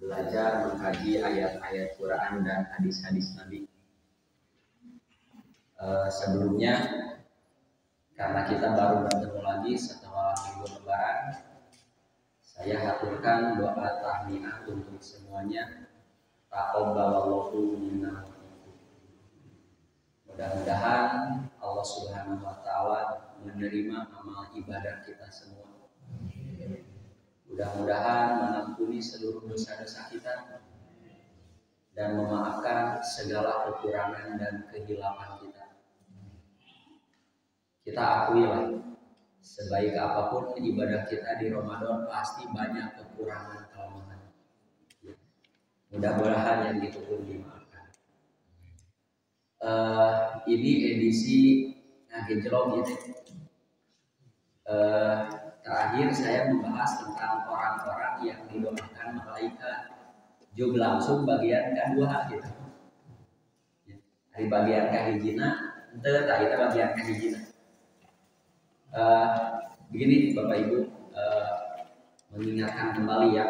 belajar mengkaji ayat-ayat Quran dan hadis-hadis Nabi. Sebelumnya, karena kita baru bertemu lagi setelah libur Lebaran, saya haturkan doa tahniah untuk semuanya. Taqabbalallahu minna. Mudah-mudahan Allah Subhanahu wa taala menerima amal ibadah kita semua. Mudah-mudahan mengampuni seluruh dosa-dosa kita dan memaafkan segala kekurangan dan kehilapan kita. Kita akuilah, sebaik apapun ibadah kita di Ramadan pasti banyak kekurangan kelemahan. Mudah-mudahan yang itu pun dimaafkan. Ini edisi ngagejlog gitu. Terakhir saya membahas tentang orang-orang yang didoakan malaikat. Juga langsung bagian kedua gitu. Dari bagian kahijina, ente tak kita bagian kahijina. Begini Bapak Ibu, mengingatkan kembali ya,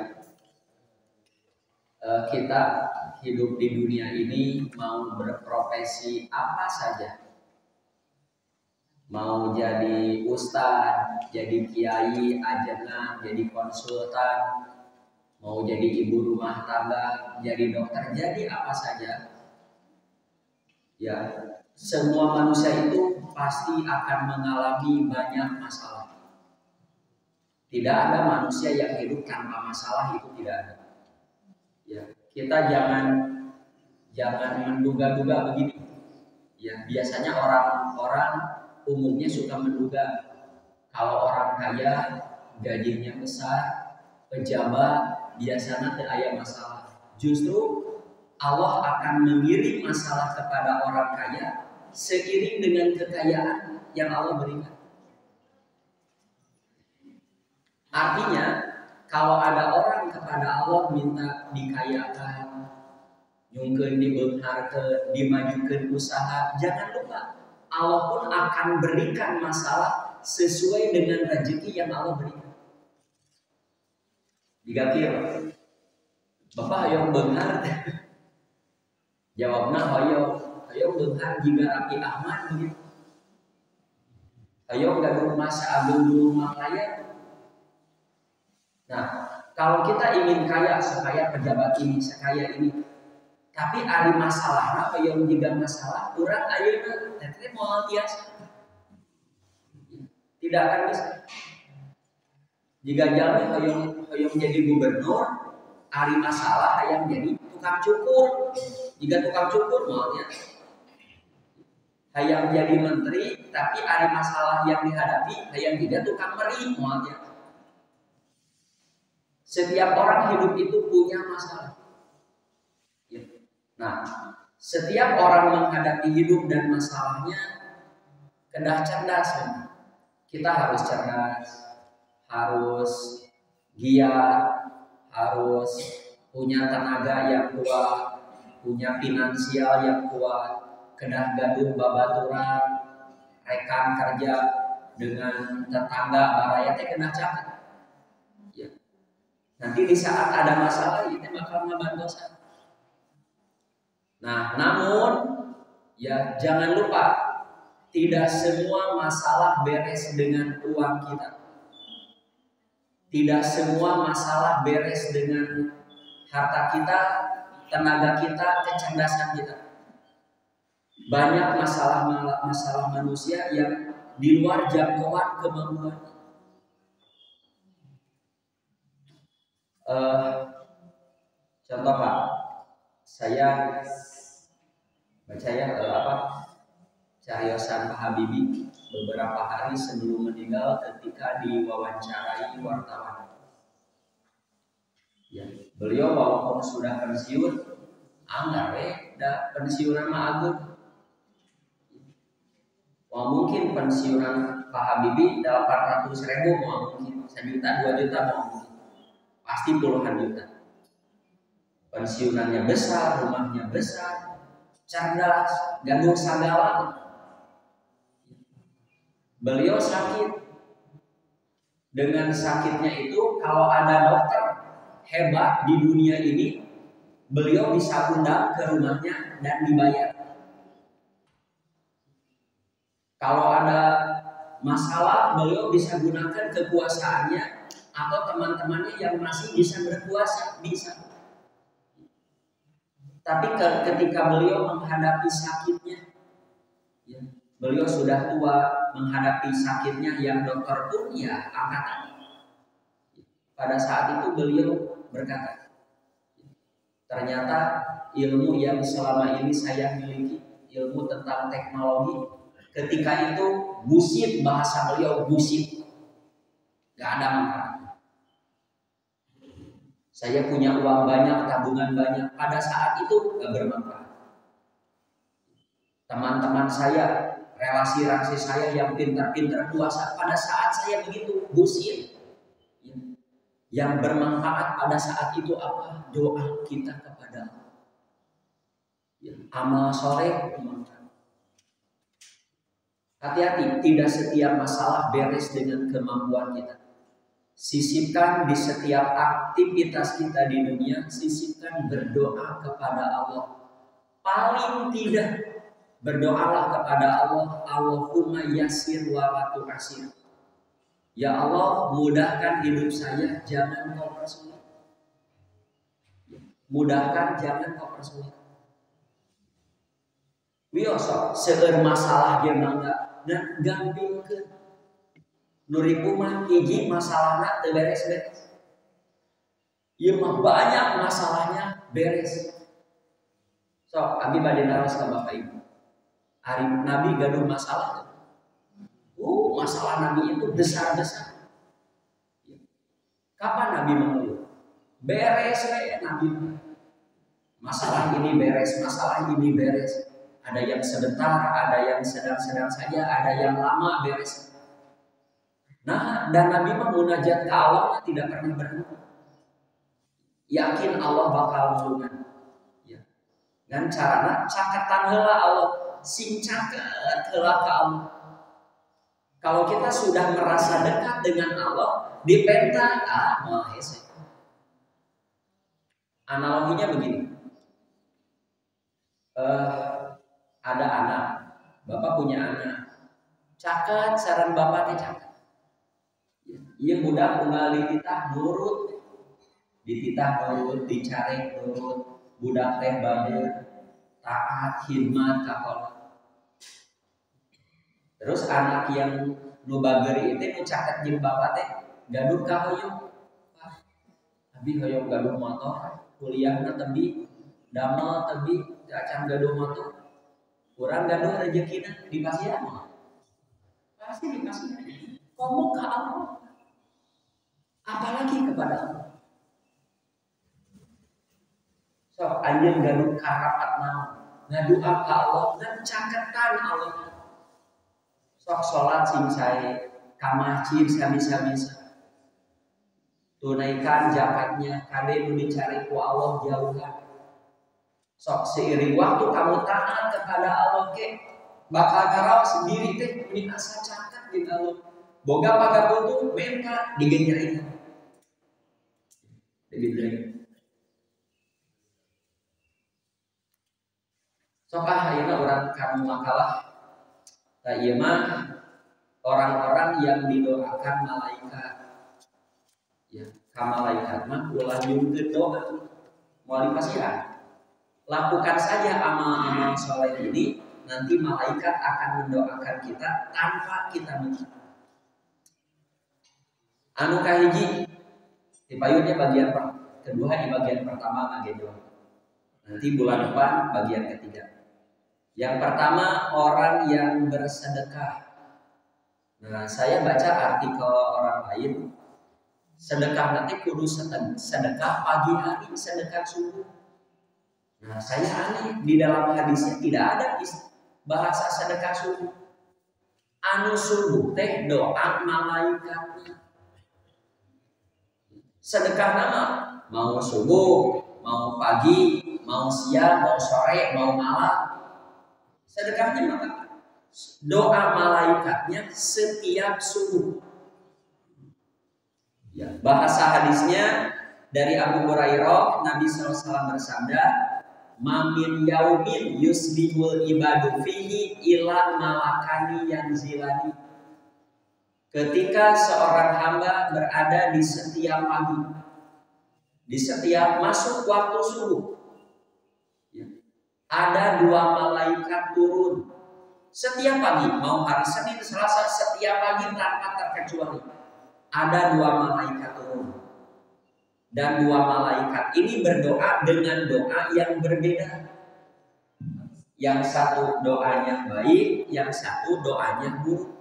kita hidup di dunia ini mau berprofesi apa saja, mau jadi ustadz, jadi kiai, ajengan, jadi konsultan, mau jadi ibu rumah tangga, jadi dokter, jadi apa saja, ya semua manusia itu pasti akan mengalami banyak masalah. Tidak ada manusia yang hidup tanpa masalah, itu tidak ada. Ya, kita jangan menduga-duga begini. Ya, biasanya orang-orang umumnya suka menduga kalau orang kaya, gajinya besar, pejabat, biasanya tidak ada masalah. Justru Allah akan mengirim masalah kepada orang kaya seiring dengan kekayaan yang Allah berikan. Artinya, kalau ada orang kepada Allah minta dikayakan, nyungkeun dibeungharkeun, dimajukeun usaha, jangan lupa Allah pun akan berikan masalah sesuai dengan rezeki yang Allah berikan. Digakir, Bapak hayang beunghar. Jawabna hayang beunghar jiga Rapi Ahmad begitu. Hayang gaduh masa agung dulu makaya. Nah, kalau kita ingin kaya sekaya pejabat ini, sekaya ini, tapi ada masalah, hayang jiga masalah, urang ayeuna teh moal tiasa. Tidak akan bisa. Jika jalmi hayang jadi gubernur, ari masalah hayang jadi tukang cukur. Jika tukang cukur maunya hayang jadi menteri, tapi ari masalah yang dihadapi hayang juga tukang meri maunya. Setiap orang hidup itu punya masalah. Nah, setiap orang menghadapi hidup dan masalahnya kedah cerdas. Kita harus cerdas, harus giat, harus punya tenaga yang kuat, punya finansial yang kuat, kedah gaduh babaturan, rekan kerja dengan tetangga baraya teh kedah capek. Ya. Nanti di saat ada masalah itu bakal ngabantosan. Nah, namun ya jangan lupa tidak semua masalah beres dengan uang kita. Tidak semua masalah beres dengan harta kita, tenaga kita, kecerdasan kita. Banyak masalah manusia yang di luar jangkauan kemampuan. Contoh Pak, saya baca cariosan Pak Habibie beberapa hari sebelum meninggal ketika diwawancarai wartawan. Ya, beliau walaupun sudah pensiun, pensiun nama agung. Wah mungkin pensiunan Pak Habibie 800.000 mau mungkin, 1 juta 2 juta mau mungkin, pasti puluhan juta. Pensiunannya besar, rumahnya besar, cerdas, gaduh sagala. Beliau sakit. Dengan sakitnya itu kalau ada dokter hebat di dunia ini, beliau bisa undang ke rumahnya dan dibayar. Kalau ada masalah, beliau bisa gunakan kekuasaannya atau teman-temannya yang masih bisa berkuasa, bisa. Tapi ketika beliau menghadapi sakitnya, ya, beliau sudah tua, menghadapi sakitnya yang dokter pun ya angkatan. Pada saat itu beliau berkata, ternyata ilmu yang selama ini saya miliki, ilmu tentang teknologi, ketika itu bullshit, bahasa beliau bullshit, gak ada manfaatnya. Saya punya uang banyak, tabungan banyak, pada saat itu gak bermanfaat. Teman-teman saya, relasi-relasi saya yang pintar-pintar puasa, pada saat saya begitu bullshit. Yang bermanfaat pada saat itu apa? Doa kita kepada Allah. Amal soleh bermanfaat. Hati-hati, tidak setiap masalah beres dengan kemampuan kita. Sisipkan di setiap aktivitas kita di dunia, sisipkan berdoa kepada Allah. Paling tidak berdoalah kepada Allah, Allahumma yassir wa la tu'assir. Ya Allah, mudahkan hidup saya, jangan kau persulit. Mudahkan, jangan kau persulit. Wiosok seueur masalah ge mangga dan gampingkeun. Nuriku mah hiji masalahna teu beres-beres. Ieu mah banyak masalahnya beres. Sok abi bade naros ka Bapak Ibu. Ari Nabi gaduh masalah. Masalah Nabi itu besar-besar. Kapan Nabi mengeluh? Beres Nabi. Masalah ini beres, masalah ini beres. Ada yang sebentar, ada yang sedang-sedang saja, ada yang lama beres. Nah, dan Nabi munajat ke Allah tidak pernah berhenti. Yakin Allah bakal nulungan. Ya. Dan carana caketan heula Allah, sing caket heula ka Allah. Kalau kita sudah merasa dekat dengan Allah, dipenta, analoginya begini. Ada anak, bapak punya anak, caket saran bapak teh caket. Iya budak unggal dititah nurut, dicari nurut, budak teh bager, taat, khidmat ka Allah. Terus anak yang nu bageri itu nu caket jeung bapak teh gaduh ka hoyong. Abi hoyong gaduh motor, kuliahna tebi, damel tebi, acan gaduh motor. Urang gaduh rezekina di pasian mah. Pasti di pasian. Komo ka Allah. Apalagi kepada Allah. So, anjeun gaduh karapat naon? Ngadua ka Allah dan caketan Allah. Sok sholat sing sae, ka masjid sabisa-bisa. Tunaikan zakatnya, kade nu dicari ku Allah jauhan. Sok seiring waktu kamu taat kepada Allah ke, bakal karaos sendiri teh ini asa caket di Allah. Boga pagapuntung menta digenjreun. Sok ayeuna urang kamu makalah. Nah, iya mah orang-orang yang didoakan malaikat. Ya, ka malaikat mah ulah nyungkeun doa. Moal dipasihan. Lakukan saja amal-amal soleh ini, nanti malaikat akan mendoakan kita tanpa kita minta. Anu kahiji dipayunnya bagian kedua di bagian pertama ngage doa. Nanti bulan depan bagian ketiga. Yang pertama orang yang bersedekah. Nah, saya baca artikel orang lain, sedekah nanti kudu sedekah pagi hari, sedekah subuh. Nah, saya aneh di dalam hadisnya tidak ada bahasa sedekah subuh. Anu subuh teh doa malaikatnya. Sedekah nama mau subuh, mau pagi, mau siang, mau sore, mau malam. Sedekahnya maka doa malaikatnya setiap subuh. Ya, bahasa hadisnya Dari Abu Hurairah, Nabi SAW bersabda, "Mamin yaumin yusbihul ibadu fihi ila malakani yanzilani." Ketika seorang hamba berada di setiap pagi, di setiap masuk waktu subuh, ada 2 malaikat turun setiap pagi, mau hari Senin, Selasa, setiap pagi tanpa terkecuali ada 2 malaikat turun. Dan 2 malaikat ini berdoa dengan doa yang berbeda. Yang satu doanya baik, yang satu doanya buruk.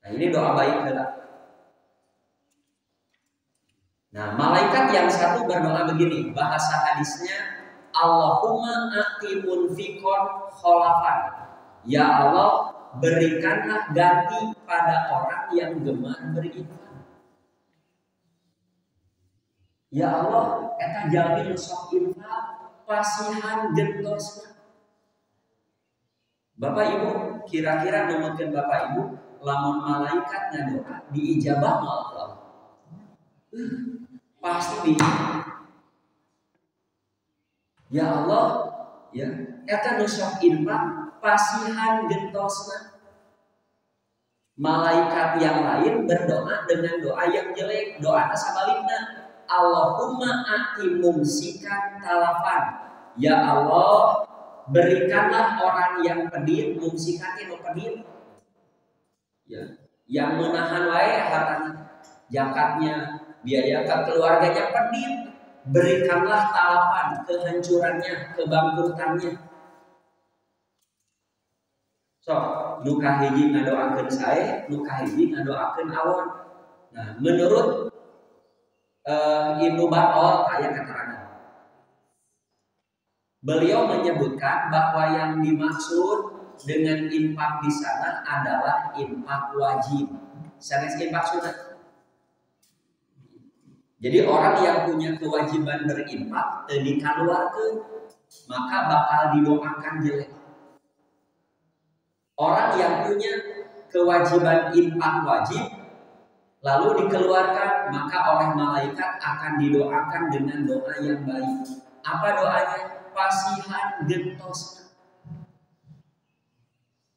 Nah, ini doa baik adalah. Nah, malaikat yang satu berdoa begini, bahasa hadisnya, Allahumma a'ti munfiqon kholafan. Ya Allah, berikanlah ganti pada orang yang gemar berinfak. Ya Allah, eta jalmi sok infak pasihan gentosna. Bapak Ibu, kira-kira numutkeun Bapak Ibu, lamun malaikat ngadoa diijabah moal Allah. Pasti. Ya Allah, ya, eta nu sok infak pasihan gentosna. Malaikat yang lain berdoa dengan doa yang jelek, doa sabalikna. Allahumma a'ti mumsikan talafan. Ya Allah, berikanlah orang yang pelit, mumsikan itu pelit, ya, yang menahan wae hartanya, zakatnya, biaya ke keluarganya pelit, berikanlah talafan, kehancurannya, kebangkrutannya. So, nu kahiji ngadoakeun sae, nu kahiji ngadoakeun awon. Nah, menurut Ibnu Battal aya keterangan. Beliau menyebutkan bahwa yang dimaksud dengan infak di sana adalah infak wajib. Sanes infak sunat. Jadi orang yang punya kewajiban berinfak teu dikaluarkeun, maka bakal didoakan jelek. Orang yang punya kewajiban infak wajib lalu dikeluarkan, maka oleh malaikat akan didoakan dengan doa yang baik. Apa doanya? Pasihan gentos.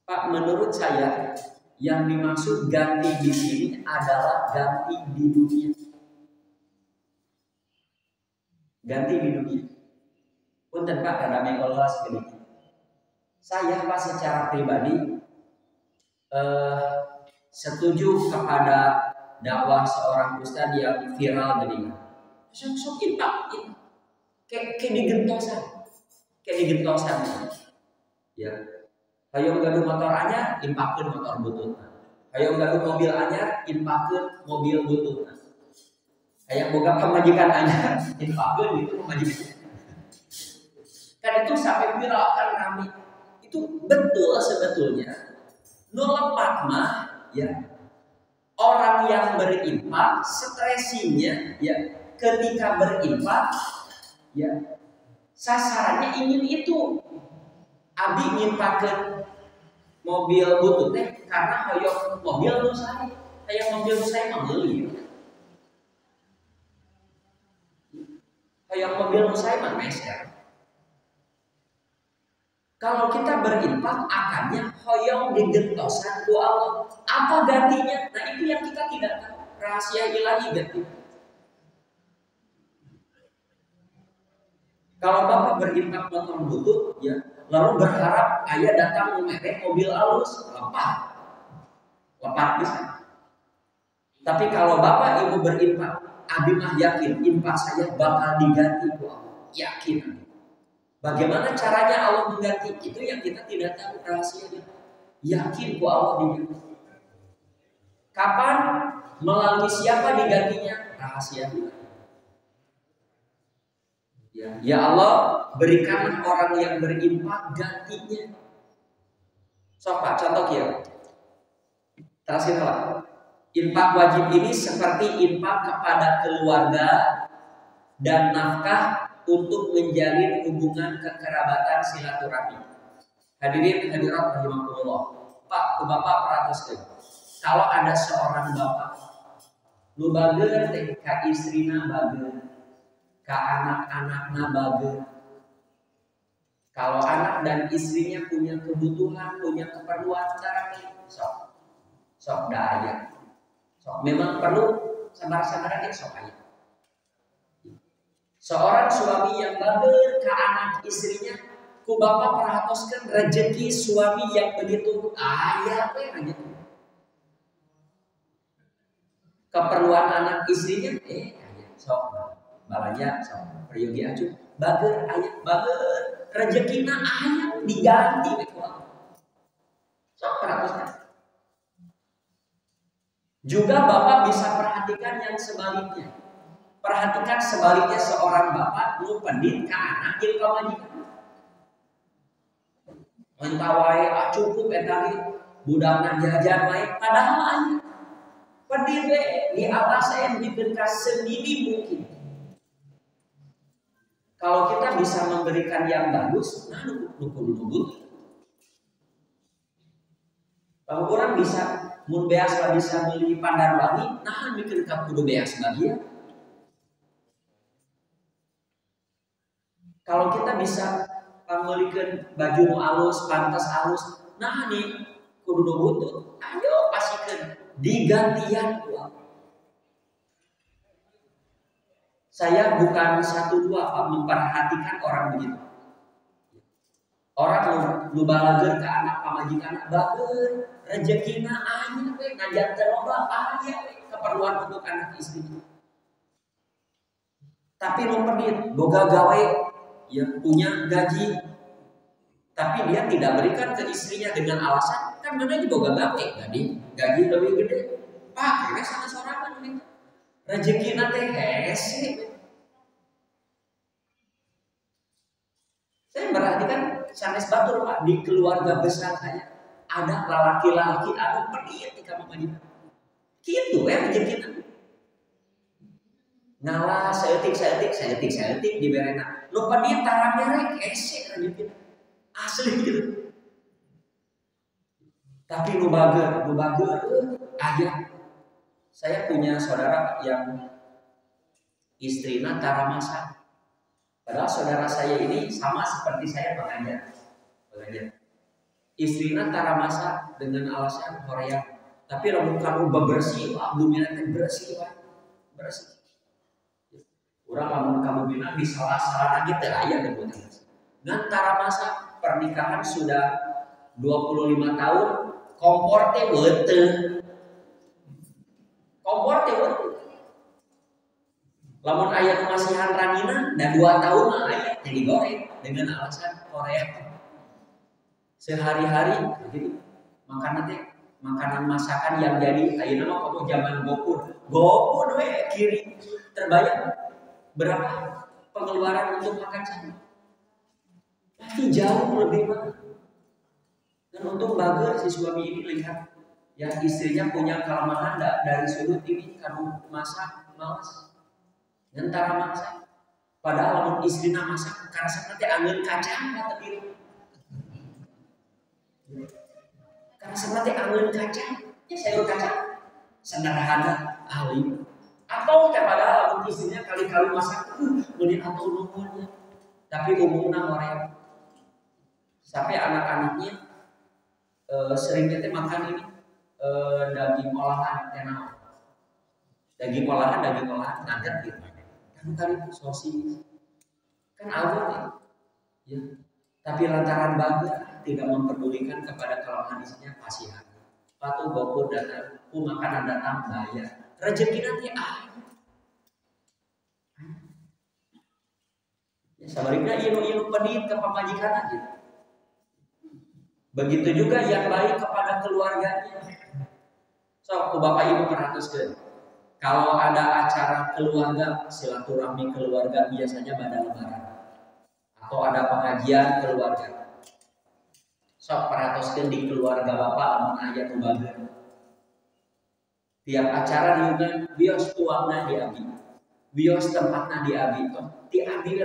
Pak, menurut saya yang dimaksud ganti di sini adalah ganti di dunia. Ganti di dunia. Punten Pak, kada mengolah sedikit. Saya Pak secara pribadi setuju kepada dakwah seorang ustaz yang viral gini. Sok infak, kayak digentosan, ya. Hayang gaduh motor anyar, infakkeun motor bututna. Hayang gaduh mobil anyar, infakkeun mobil bututna. Hayang boga pamajikan anyar, infakkeun gitu pamajikan. Kan itu sampai viral kan rame. Itu betul sebetulnya. Nu lepat mah, ya. Orang yang berinfak stresinya, ya, ketika berinfak, ya, sasarannya ingin itu. Abi nginfakeun mobil butut teh karena hoyong mobil nu sae, hayang mobil nu sae mah meuli. Hayang mobil nu sae mah meser. Kalau kita berinfak akannya hoyong digentosan ku Allah. Apa gantinya? Nah, itu yang kita tidak tahu. Rahasia ilahi ganti. Kalau Bapak berinfak motor butut, ya, lalu berharap ayah datang memerek mobil halus, lepas bisa. Tapi kalau Bapak Ibu berinfak, abi mah yakin infak saya bakal diganti ku Allah. Yakin. Bagaimana caranya Allah mengganti? Itu yang kita tidak tahu rahasianya. Yakin ku Allah diganti. Kapan? Melalui siapa digantinya? Rahasia juga. Ya Allah, berikanlah orang yang berinfak gantinya. Sopa, contoh ya. Teruslah. Infak wajib ini seperti infak kepada keluarga dan nafkah untuk menjalin hubungan kekerabatan silaturahmi. Hadirin hadirat rahimakumullah. Pak, Bapak perhatikan. Kalau ada seorang bapak Nu bager teh ka istrina bager, ka anak-anakna bager. Kalau anak dan istrinya punya kebutuhan, punya keperluan secara sok daya. Sok memang perlu sabar-sabar aja sok aja. Seorang suami yang bager ke anak istrinya, ku bapak perhatoskan rezeki suami yang begitu ayah aja. Keperluan anak istrinya, sok balanya sok peryogi acuh bager ayah bager rezekina ayah diganti sok perhatikan. Juga bapak bisa perhatikan yang sebaliknya. Perhatikan sebaliknya seorang bapak nu pendit ke anak jeung ka majikan. Entah wae cukup eta ge budakna jajan wae padahal aya pendit we di atas saya diberikan sedini mungkin. Kalau kita bisa memberikan yang bagus, nah nunggu. Kalau orang bisa mun beas bisa beli pandan wangi, nah bikin ka kudu beas bagia. Kalau kita bisa pamulikeun baju nu alus, pantas alus, nah nih kudu butut. Ayo pasikeun digantian uang. Saya bukan satu dua Pak memperhatikan orang begitu. Orang nu balager ke anak pamajikan bager, rezekina aya we najan teu loba aya we keperluan untuk anak istri. Tapi nu pendit boga gawe yang punya gaji, tapi dia tidak berikan ke istrinya dengan alasan kan mana boga gawe gaji lebih gede. Pak, kira sana sorangan ini. Rezekina teh hese. Saya perhatikan sanes batur Pak di keluarga besar saya ada laki-laki anu pendit di kamar majikan. Kitu rezekina. Ngalah saeutik di berena. Nu pendit tara merek hese rezekina. Asli gitu. Tapi nu bager aya. Saya punya saudara yang istrina tara masak. Padahal saudara saya ini sama seperti saya pengajar. Istrina tara masak dengan alasan Korea. Tapi lamun kamu bebersih, abdominal teh bersih. Urang lamun kamu bilang di salah-salah gitu aya deui. Ngan tara masak pernikahan sudah 25 tahun, kompor teh beuteuh. Lamun aya kemasihan ranginna dan 2 tahun mah aya teh digoreng dengan alasan Korea. Sehari-hari begitu. Makanan masakan yang jadi ayeuna mah komo zaman GoFood we kiri terbayang berapa pengeluaran untuk makan sana. Pasti jauh lebih mahal. Dan untuk bager si suami ini lihat yang istrinya punya kelemahan dari sudut ini kamu masak malas. Nentara masak. Padahal lamun istrina masak karasa teh angin kacang tapi karasa teh angin kacang. Ya sayur kacang sederhana ahli. Atau teh padahal lamun istrinya kali-kali masak meuli atuh nuhunnya. Tapi umumna ngorek. Sampai anak-anaknya seringnya teh makan ini daging olahan enak. Daging olahan nugget gitu. Kan itu sosis kan awal ya. Tapi lantaran bager tidak memperdulikan kepada kelemahan istrinya kasihan. Patuh GoFood datang, makanan datang bayar. Rezeki nanti ya sabarina ieu pendit ke pamajikan aja. Begitu juga yang baik kepada keluarganya. So, Bapak Ibu perhatuskeun. Kalau ada acara keluarga, silaturahmi keluarga biasanya pada lebaran atau ada pengajian keluarga. Sok perhatuskeun di keluarga Bapak lamun aya nu bager. Tiap acara diundang bios tuangna di abi. Bios tempatna di abi toh. Ti abi.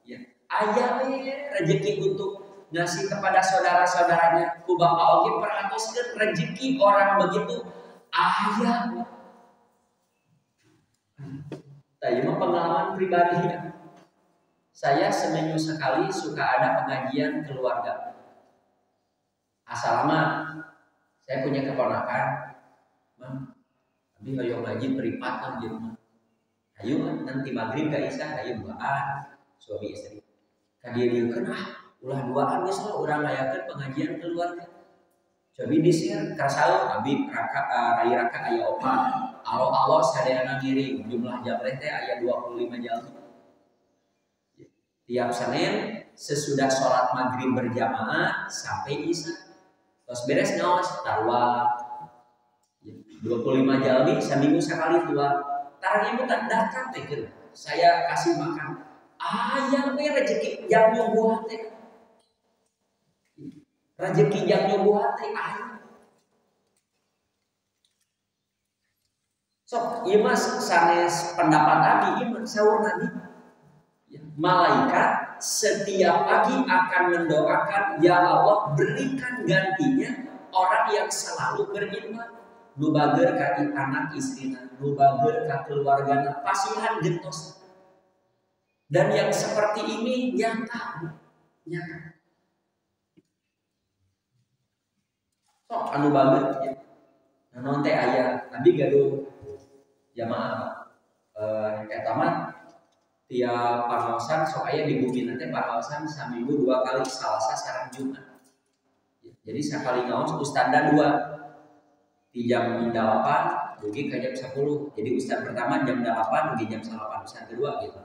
Ya, aya we rezeki untuk ngasih kepada saudara-saudaranya. Ku Bapak oge perhatuskeun rezeki orang begitu aya. pengalaman pribadi ya. Saya seminggu sekali suka ada pengajian keluarga. Asal lama saya punya keponakan, Mam, tapi kalau ngaji beripat lah di rumah. Ayo nanti maghrib ke isya, ayo duaan suami istri. Kadieukeun ulah duaan geus urang ngayakeun pengajian keluarga. Cobi di-share ka saeuh abi rai raka aya 4. Alo sadayana ngiring jumlah jamreh teh aya 25 jalmi. Tiap Senin sesudah sholat maghrib berjamaah sampai isya. Terus beres ngaos tarwa 25 jalmi seminggu sekali tua. Tarang ibu tak datang teh saya kasih makan. Ayam we rezeki jam nyubuhan teh. Rezeki jam nyubuhan teh ayam. Sok ieu mah sanes pendapat abi ieu saur nabi. Malaikat setiap pagi akan mendoakan, ya Allah berikan gantinya orang yang selalu beriman. Nu bager ka anak istrina, nu bager ka keluargana, pasihan gentos. Dan yang seperti ini nyata. Sok anu bager ya. Naon teh aya, nabi gaduh jamaah eta mah tiap pangaosan sok aya di bumi nanti pangaosan saminggu 2 kali Salasa sareng Jumat. Jadi sekali ngaos ustadzna 2 di jam 8 dugi ke jam 10. Jadi ustadz pertama jam 8 dugi jam 8 ustadz kedua gitu.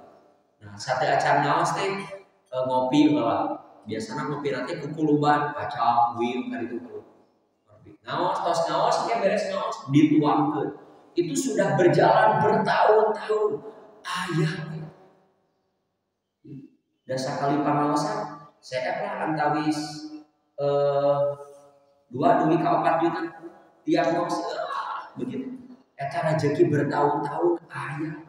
Nah, sate acan ngaos teh ngopi heula. Biasana ngopi nanti kukuluban, kacang, win ka ditu kudu. Ngaos tos ngaos ge beres ngaos dituangkeun. Itu sudah berjalan bertahun-tahun. Ayah dan sekali pangaosan saya lah antawis 2 dugi ka 4 juta tiap ngaos begitu. Eta rezeki bertahun-tahun ayah.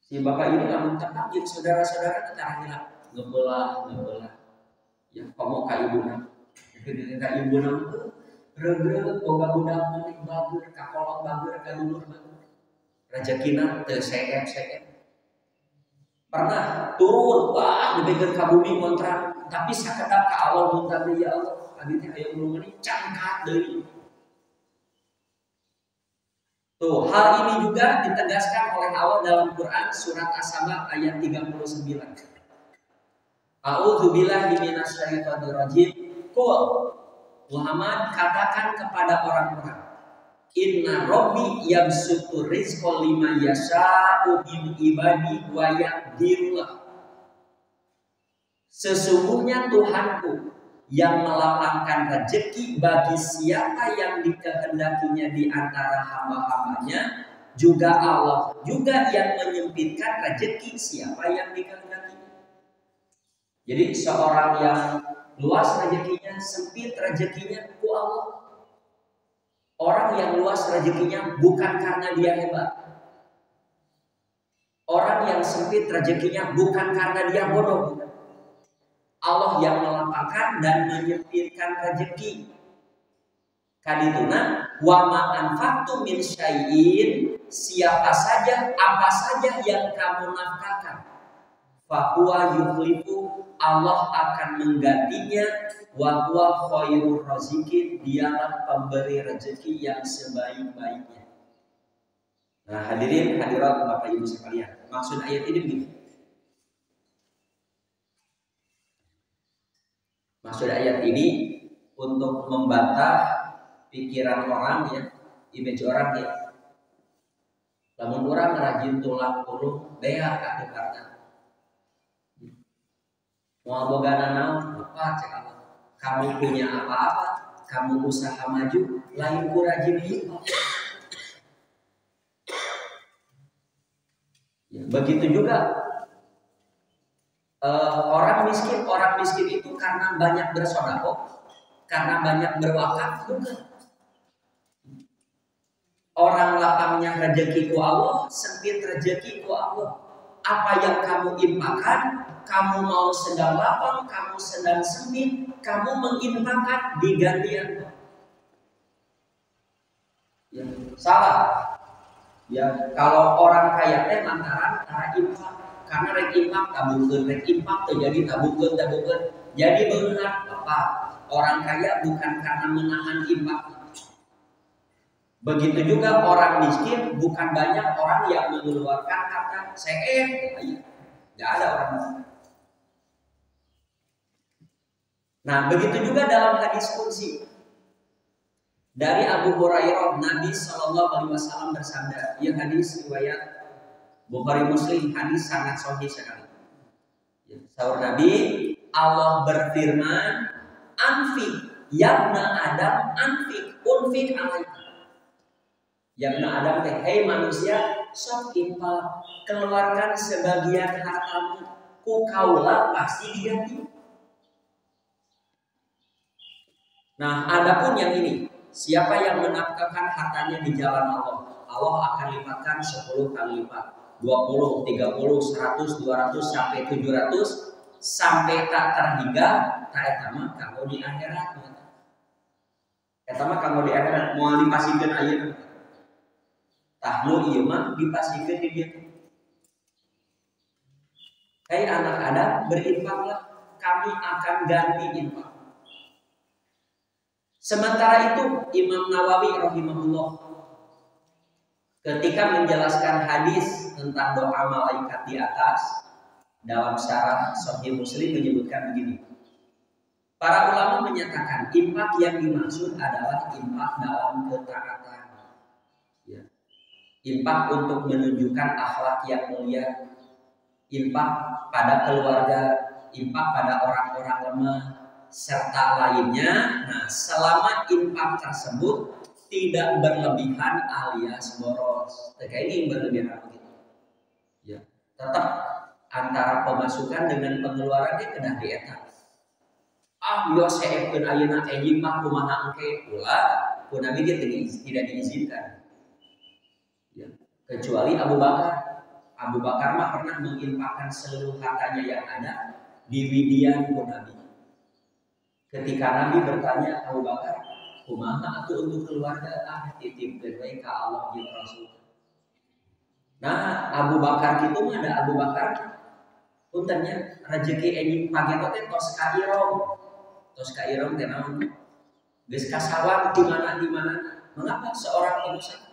Si bapak ini lamun tenang jeung saudara-saudara tara hilang ngebelah. Ya komo ka ibuna. Ka ibuna reug-reug boga budak meunik bager, kakolot bager, kadulur bager. Rezekina teu seep. Pernah turun, dibegeur ka bumi kontrak, tapi sakedap ka Allah muntah ya Allah, abi teh aya ulungan cangkat deui. Tuh, hal ini juga ditegaskan oleh Allah dalam Quran surat As-Saba ayat 39. A'udzubillahi minasyaitonir rajim. Qul Muhammad katakan kepada orang-orang, Inna Rabbi yabsutu rizqa liman yasha'u min ibadi wa yaqdirulah. Sesungguhnya Tuhanku yang melapangkan rezeki bagi siapa yang dikehendakinya di antara hamba-hambanya, juga Allah juga yang menyempitkan rezeki siapa yang dikehendakinya. Jadi seorang yang luas rezekinya, sempit rezekinya ku Allah. Orang yang luas rezekinya bukan karena dia hebat. Orang yang sempit rezekinya bukan karena dia bodoh. Allah yang melapangkan dan menyempitkan rezeki. Kadituna wa ma anfaqtum min syai'in, siapa saja apa saja yang kamu nafkahkan, fa huwa yukhlifu, Allah akan menggantinya, wa huwa khairur razikin, dialah pemberi rezeki yang sebaik-baiknya. Nah, hadirin hadirat Bapak Ibu sekalian, maksud ayat ini begini. Maksud ayat ini untuk membantah pikiran orang ya, image orang ya. Lamun orang rajin tulang tulung beak atuh karena mau bogana naon apa cek Allah. Kamu punya apa-apa, kamu usaha maju, lain ku rajin ibadah. Ya, begitu juga orang miskin itu karena banyak bersedekah, karena banyak berwakaf, bukan. Orang lapangnya rezeki ku Allah, sempit rezeki ku Allah. Apa yang kamu infakkan, kamu mau sedang lapang, kamu sedang sempit, kamu menginfakkan digantian. Ya, salah. Ya, kalau orang kaya teh lantaran cara infak, karena rek infak tabungkeun, rek infak terjadi tabungkeun. Jadi benar apa? Orang kaya bukan karena menahan infak. Begitu juga orang miskin, bukan banyak orang yang mengeluarkan harta seket. Nggak ada orang miskin. Nah, begitu juga dalam hadis qudsi dari Abu Hurairah, Nabi Shallallahu Alaihi Wasallam bersabda, ia hadis riwayat Bukhari Muslim, hadis sangat sahih sekali. Sahur Nabi, Allah berfirman, anfik, yabna Adam, anfik, unfik alaika. Yabna Adam teh, hei manusia, sok infak, keluarkan sebagian hartamu, ku kaulah pasti diganti. Nah, adapun yang ini, siapa yang menafkahkan hartanya di jalan Allah, Allah akan lipatkan 10 kali lipat. 20, 30, 100, 200, sampai 700, sampai tak terhingga, tak etama kalau di akhirat. Etama kalau di akhirat, mau dipasihkan ayeuna. Tahnu ieu mah dipasihkan di dia. Hai anak Adam, berinfaklah, kami akan ganti infak. Sementara itu Imam Nawawi rahimahullah ketika menjelaskan hadis tentang doa malaikat di atas dalam syarah Sahih Muslim menyebutkan begini. Para ulama menyatakan infak yang dimaksud adalah infak dalam ketaatan. Ya. Infak untuk menunjukkan akhlak yang mulia, infak pada keluarga, infak pada orang-orang lemah, serta lainnya. Nah, selama infak tersebut tidak berlebihan alias boros. Terkait ini berlebihan begitu. Ya, tetap antara pemasukan dengan pengeluarannya kena dieta. Yo seepkeun ayeuna enjing mah kumaha engke ulah ku Nabi dia tidak diizinkan. Ya, kecuali Abu Bakar. Abu Bakar mah pernah menginfakkan seluruh hartanya yang ada di widian ku Nabi. Ketika Nabi bertanya Abu Bakar, kumaha atuh untuk keluarga titipkeun we ka Allah jeung Rasul. Nah, Abu Bakar kitu mah ada Abu Bakar puntennya rezeki enjing pageto teh tos ka irong. Tos ka irong teh naon? Geus kasawang di mana. Mengapa seorang pengusaha?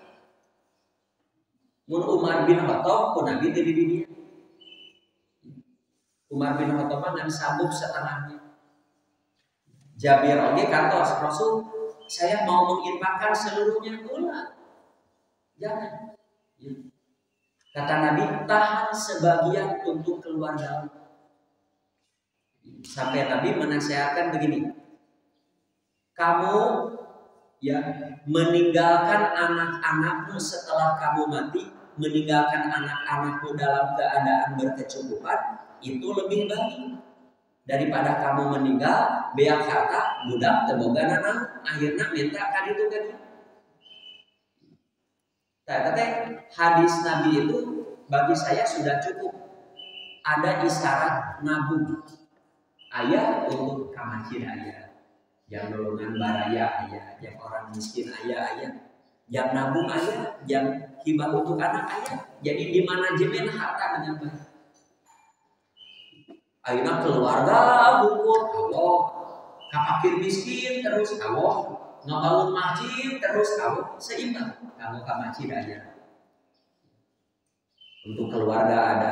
Mun Umar bin Khattab ku Nabi teh di dunia. Umar bin Khattab mah ngan sabuk setengahnya. Jabir oge kantos Rasul, saya mau menginfakkan seluruhnya. Ulah. Jangan. Ya. Kata Nabi, tahan sebagian untuk keluarga. Sampai Nabi menasihatkan begini, kamu ya meninggalkan anak-anakmu setelah kamu mati, meninggalkan anak-anakmu dalam keadaan berkecukupan, itu lebih baik daripada kamu meninggal beak harta budak teboganana akhirnya minta kan itu. Tapi hadis Nabi itu bagi saya sudah cukup. Ada isyarat nabung. Ayah untuk kamacir ayah, yang golongan baraya ayah, yang orang miskin ayah, yang nabung ayah, yang hibah untuk anak ayah. Jadi di manajemen harta dengan baik. Ayeuna keluarga hukum Allah, kapakir miskin terus Allah, ngebangun masjid terus Allah, seimbang. Kamu kamacir ayah. Untuk keluarga ada.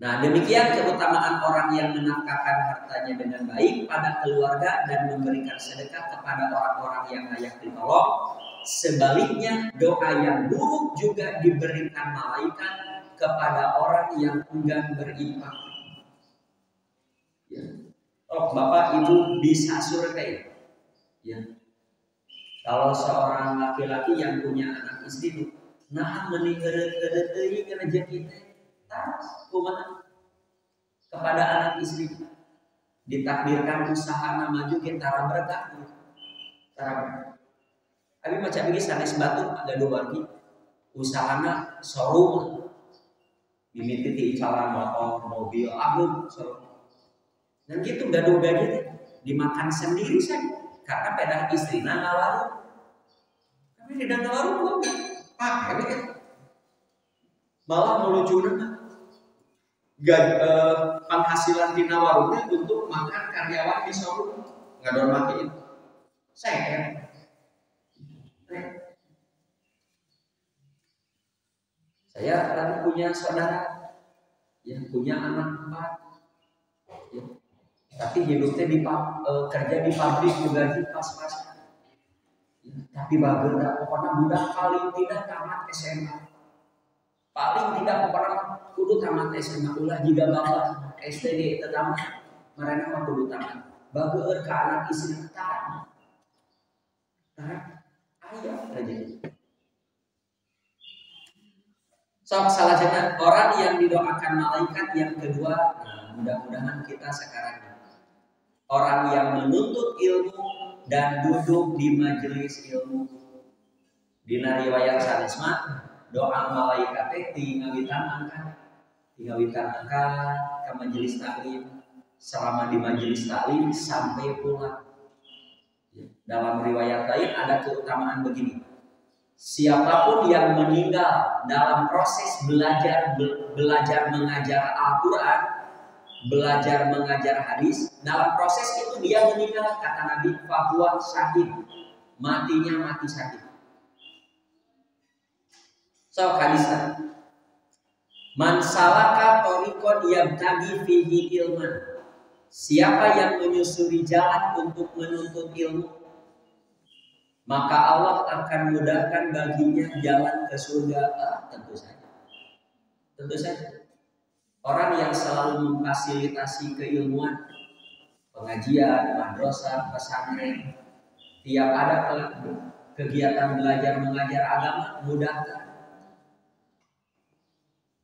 Nah, demikian keutamaan orang yang menafkahkan hartanya dengan baik pada keluarga dan memberikan sedekah kepada orang-orang yang layak ditolong. Sebaliknya, doa yang buruk juga diberikan malaikat kepada orang yang enggan berinfak. Ya. Oh, Bapak Ibu bisa survei. Ya. Kalau seorang laki-laki yang punya anak istri, nah meninggal-meninggal teuing rezeki teh. Kumaha kepada anak istri ditakdirkan usaha maju kita berkah. Abi macam ini sanes batu ada dua lagi usahana showroom dimiliki di calon motor mobil agung showroom dan gitu gaduh-gaduh dimakan sendiri saja karena pedah istrina ngawarung tapi tidak ngawarung pakai malah melucunya penghasilan tina warungnya untuk makan karyawan di showroom ngadon makin saya lagi punya saudara yang punya anak 4 ya. Tapi hidupnya kerja di pabrik gaji pas-pas ya. Tapi bagaimana pokoknya budak paling tidak tamat SMA, paling tidak pokoknya kudu tamat SMA ulah jika bapak STD tetap mereka mah kudu tamat bageur ke anak istri tamat ayah aja. So, salah satu orang yang didoakan malaikat yang kedua, nah, mudah-mudahan kita sekarang orang yang menuntut ilmu dan duduk di majelis ilmu. Dina riwayat sanesma doa malaikat tinggawitan angkat ke majelis taklim selama di majelis taklim sampai pulang. Dalam riwayat lain ada keutamaan begini. Siapapun yang meninggal dalam proses belajar mengajar Al-Quran, belajar mengajar hadis, dalam proses itu dia meninggal, kata Nabi, fahuwa syahid, matinya mati syahid. So hadisnya, man salaka thoriqan yabtaghi fihi ilman, siapa yang menyusuri jalan untuk menuntut ilmu, maka Allah akan mudahkan baginya jalan ke surga. Tentu saja. Orang yang selalu memfasilitasi keilmuan, pengajian, madrasah, pesantren, tiap ada kegiatan belajar mengajar agama, mudahkan.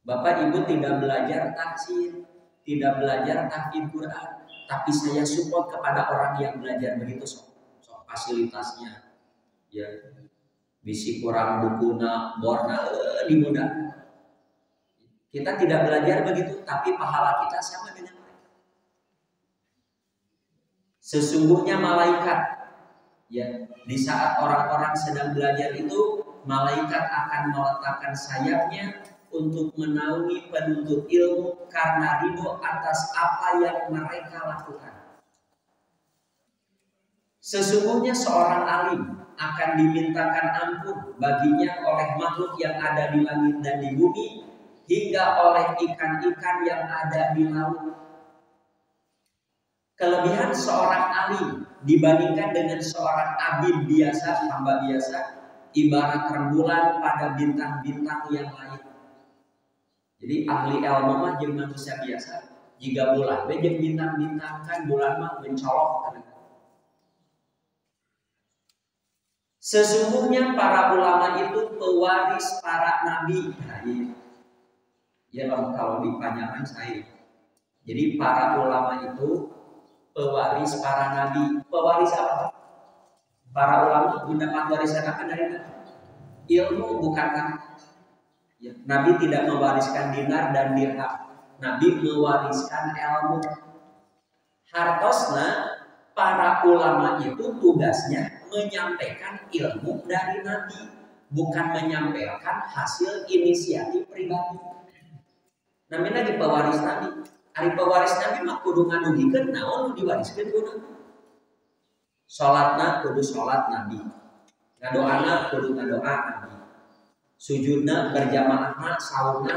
Bapak Ibu tidak belajar tafsir, tidak belajar tahfidz Quran, tapi saya support kepada orang yang belajar begitu so fasilitasnya. Ya, bisi kurang bukuna borna dimudahkan. Kita tidak belajar begitu, tapi pahala kita sama dengan mereka. Sesungguhnya malaikat, ya, di saat orang-orang sedang belajar itu, malaikat akan meletakkan sayapnya untuk menaungi penuntut ilmu karena ridho atas apa yang mereka lakukan. Sesungguhnya seorang alim akan dimintakan ampun baginya oleh makhluk yang ada di langit dan di bumi, hingga oleh ikan-ikan yang ada di laut. Kelebihan seorang alim dibandingkan dengan seorang abid biasa, hamba biasa, ibarat rembulan pada bintang-bintang yang lain. Jadi ahli ilmu mah jeung manusia biasa, jika bulan jeung bintang-bintang kan bulan mah mencolok. Sesungguhnya para ulama itu pewaris para nabi. Nah, ya kalau dipanjangkan saya. Jadi para ulama itu pewaris para nabi. Pewaris apa? Para ulama mendapat warisan apa dari nabi? Ilmu, bukan kan? Ya, Nabi tidak mewariskan dinar dan dirham. Nabi mewariskan ilmu. Hartosna para ulama itu tugasnya menyampaikan ilmu dari Nabi, bukan menyampaikan hasil inisiatif pribadi. Namanya di pewaris Nabi. Ari pewaris Nabi mah kudu ngadugikeun naon diwariskeun ku Nabi. Salatna kudu salat Nabi. Ngadoana kudu ngadoa Nabi. Sujudna berjamaahna saumna,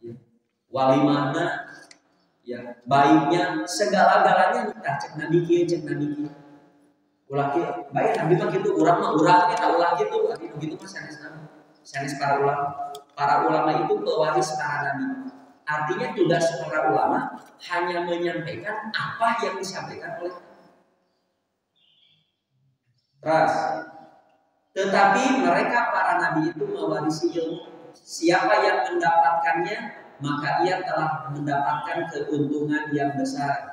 ya. Walimahna, ya, baiknya segala-galanya kita cek Nabi kieu cek Nabi kieu. Ulah kieu, baik Nabi mah kitu, urang mah urang kita ulah kitu, kitu mah sanes Nabi. Sanes para ulama. Para ulama itu pewaris para nabi. Artinya tugas para ulama hanya menyampaikan apa yang disampaikan oleh ras. Tetapi mereka para nabi itu mewarisi ilmu. Siapa yang mendapatkannya, maka ia telah mendapatkan keuntungan yang besar.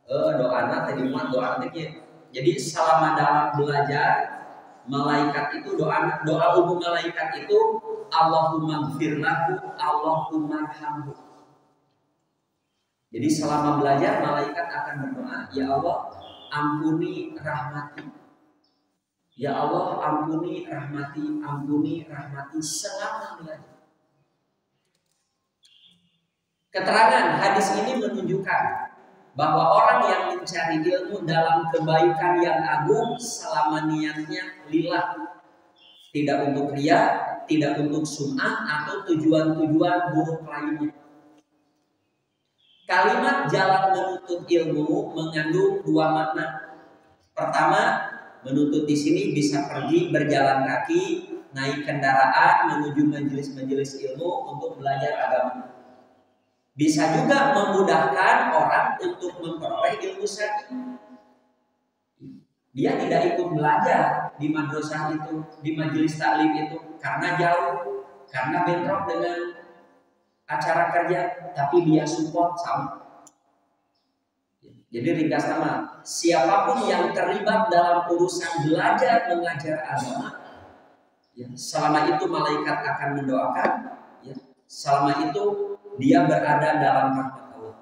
Doana tadi mah doa teh. Jadi selama dalam belajar, malaikat itu doa umum malaikat itu Allahumma gfirlahu, Allahumma arhamhu. Jadi selama belajar malaikat akan berdoa, ya Allah ampuni, rahmati. Ya Allah, ampuni, rahmati selama belajar. Keterangan hadis ini menunjukkan bahwa orang yang mencari ilmu dalam kebaikan yang agung selama niatnya lillah, tidak untuk riya, tidak untuk sum'ah atau tujuan-tujuan buruk lainnya. Kalimat jalan menuntut ilmu mengandung dua makna. Pertama, menuntut di sini bisa pergi berjalan kaki, naik kendaraan menuju majelis-majelis ilmu untuk belajar agama. Bisa juga memudahkan orang untuk memperoleh ilmu syar'i. Dia tidak ikut belajar di madrasah itu, di majelis taklim itu karena jauh, karena bentrok dengan acara kerja, tapi dia support sama. Jadi ringkas nama, siapapun yang terlibat dalam urusan belajar mengajar agama, ya, selama itu malaikat akan mendoakan, ya, selama itu dia berada dalam rahmat Allah.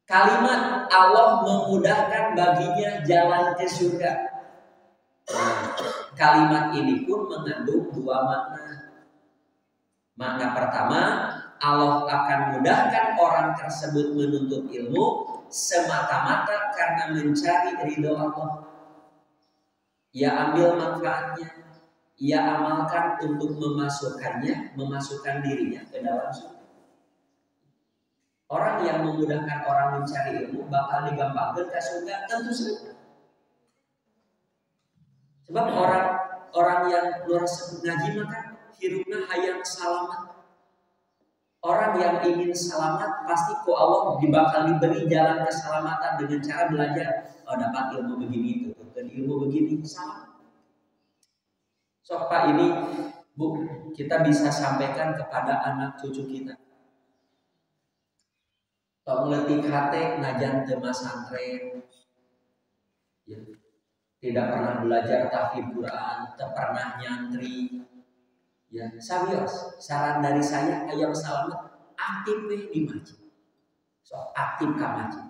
Kalimat Allah memudahkan baginya jalan ke surga. Kalimat ini pun mengandung dua makna. Makna pertama, Allah akan mudahkan orang tersebut menuntut ilmu semata-mata karena mencari ridho Allah. Ia ambil manfaatnya, ia amalkan untuk memasukkan dirinya ke dalam surga. Orang yang memudahkan orang mencari ilmu bakal digampangkan ke surga, tentu saja. Sebab orang yang nuras ngaji makan hirupna hayang selamat. Orang yang ingin selamat pasti ku Allah bakal diberi jalan keselamatan dengan cara belajar. Oh, dapat ilmu begini itu, dan ilmu begini sama. So Pak, ini Bu, kita bisa sampaikan kepada anak cucu kita. Tok ngeletik hate ngajan teu masantren. Ya. Tidak pernah belajar tahfidz Quran, tidak pernah nyantri. Ya, sabios, saran dari saya aya selamat aktif di masjid. So aktif ka masjid.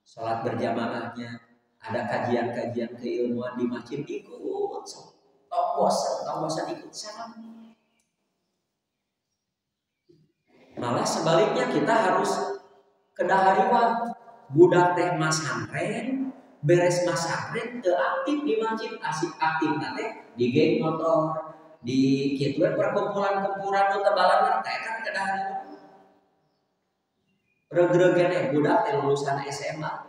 Salat berjamaahnya, ada kajian-kajian keilmuan di masjid ikut. So, tong bosan ikut salam. Malah sebaliknya kita harus kedahariwan. Budak teh masantren, beres masantren teu aktif di masjid, asik aktif nate di geng motor, di kituan perkumpulan-kumpulan nu tebalan teh kan kedahariwan. Regregen budak teh lulusan SMA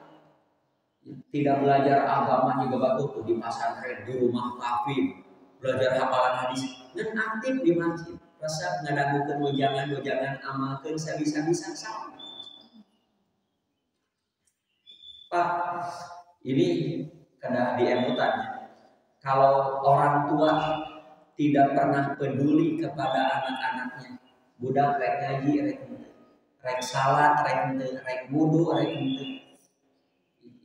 tidak belajar agama juga batu di pesantren, di rumah kafir, belajar hafalan hadis dan aktif di masjid. Resep ngadagukeun wejangan amalkeun sabisa-bisa sama. Pak, ini kada diemutan. Kalau orang tua tidak pernah peduli kepada anak-anaknya, budak rek ngaji, rek salat, rek wudu, rek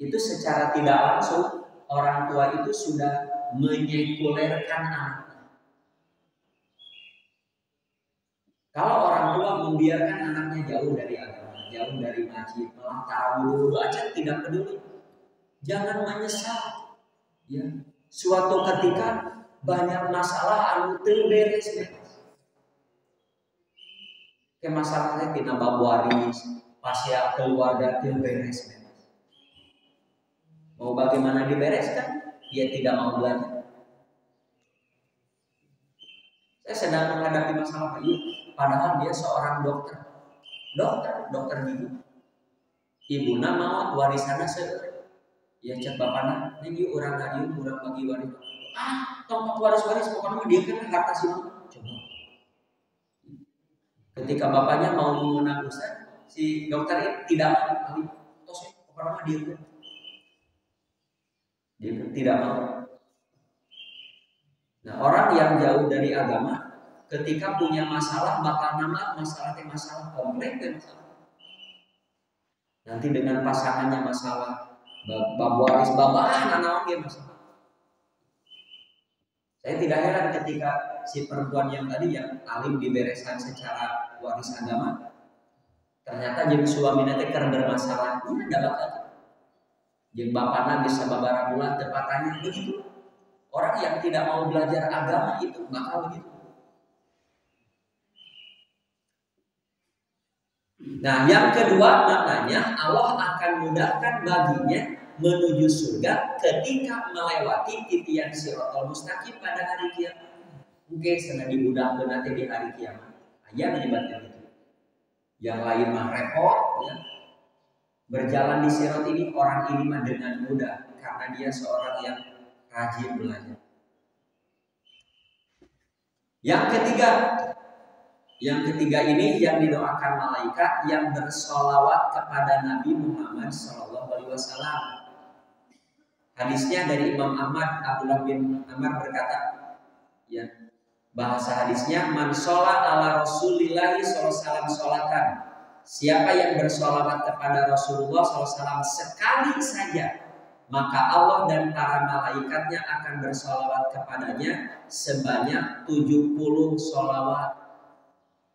itu secara tidak langsung orang tua itu sudah menyekulerkan anaknya. Kalau orang tua membiarkan anaknya jauh dari agama, jauh dari masjid, malah tarawih aja tidak peduli, jangan menyesal. Ya, suatu ketika banyak masalah anu teu beres. Ke masalahnya tina bab waris, pasya keluarga teu beres. Mau bagaimana dibereskan? Dia tidak mau belajar. Saya sedang menghadapi masalah ini, padahal dia seorang dokter gigi. Ibuna maot warisanna seueur. Ya cek bapana, ini urang ngadieu, urang bagi waris. Tong waris pokoknya dia kan harta sih. Coba. Ketika bapaknya mau menggunakan usaha, si dokter ini tidak mau. Tos pokoknya dia tidak mau. Nah, orang yang jauh dari agama ketika punya masalah bakal nama masalah kompleks dan masalah. Nanti dengan pasangannya masalah, bab waris babahan anaon ge masalah. Saya tidak heran ketika si perempuan yang tadi yang alim dibereskan secara waris agama, ternyata jadi suaminya teh keur bermasalah, ada bakal. Jeung bapana bisa babara bulan tepatnya begitu. Orang yang tidak mau belajar agama itu bakal begitu. Nah, yang kedua maknanya Allah akan mudahkan baginya menuju surga ketika melewati titian siratal mustaqim pada hari kiamat. Mungkin sana dimudahkan nanti di hari kiamat. Aya menyebabkan itu. Yang lain mah repot ya. Berjalan di sirat ini orang ini mah dengan mudah karena dia seorang yang rajin belajar. Yang ketiga ini yang didoakan malaikat yang bersolawat kepada Nabi Muhammad SAW. Hadisnya dari Imam Ahmad, Abdullah bin Amr berkata, ya, bahasa hadisnya, man sholat ala Rasulillahi SAW sholatan. Siapa yang bersolawat kepada Rasulullah SAW sekali saja, maka Allah dan para malaikatnya akan bersolawat kepadanya sebanyak 70 solawat.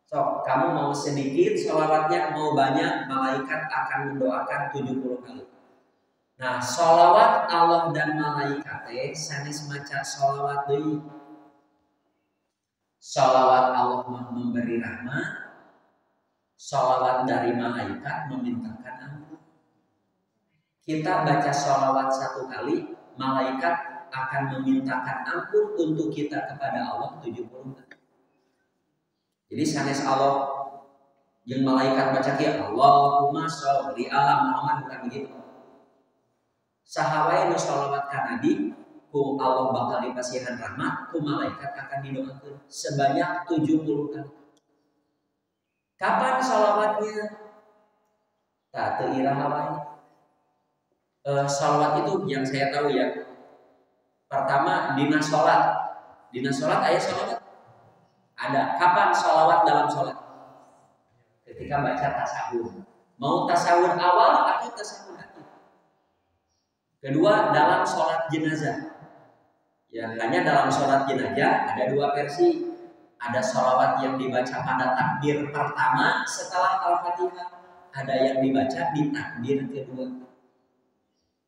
So, kamu mau sedikit solawatnya, mau banyak, malaikat akan mendoakan 70 kali. Nah, solawat Allah dan malaikatnya sanes maca solawat deui. Solawat Allah memberi rahmat, solawat dari malaikat memintakan ampun. Kita baca solawat 1 kali, malaikat akan memintakan ampun untuk kita kepada Allah 70 kali. Jadi sanes Allah yang malaikat baca kia Allahumma sholli ala Muhammad bukan begitu. Sahawae nu sholawat ka Nabi, ku Allah bakal dipasihan rahmat, ku malaikat akan didoakan sebanyak 70 kali. Kapan sholawatnya? Tak teu iraha wae. Sholawat itu yang saya tahu ya. Pertama dina sholat. Dina sholat aya sholawat. Ada. Kapan sholawat dalam sholat? Ketika baca tasawuf. Mau tasawuf awal atau tasawuf akhir? Kedua dalam sholat jenazah. Ya hanya dalam sholat jenazah ada 2 versi. Ada sholawat yang dibaca pada takbir pertama setelah Al-Fatihah. Ada yang dibaca di takbir kedua.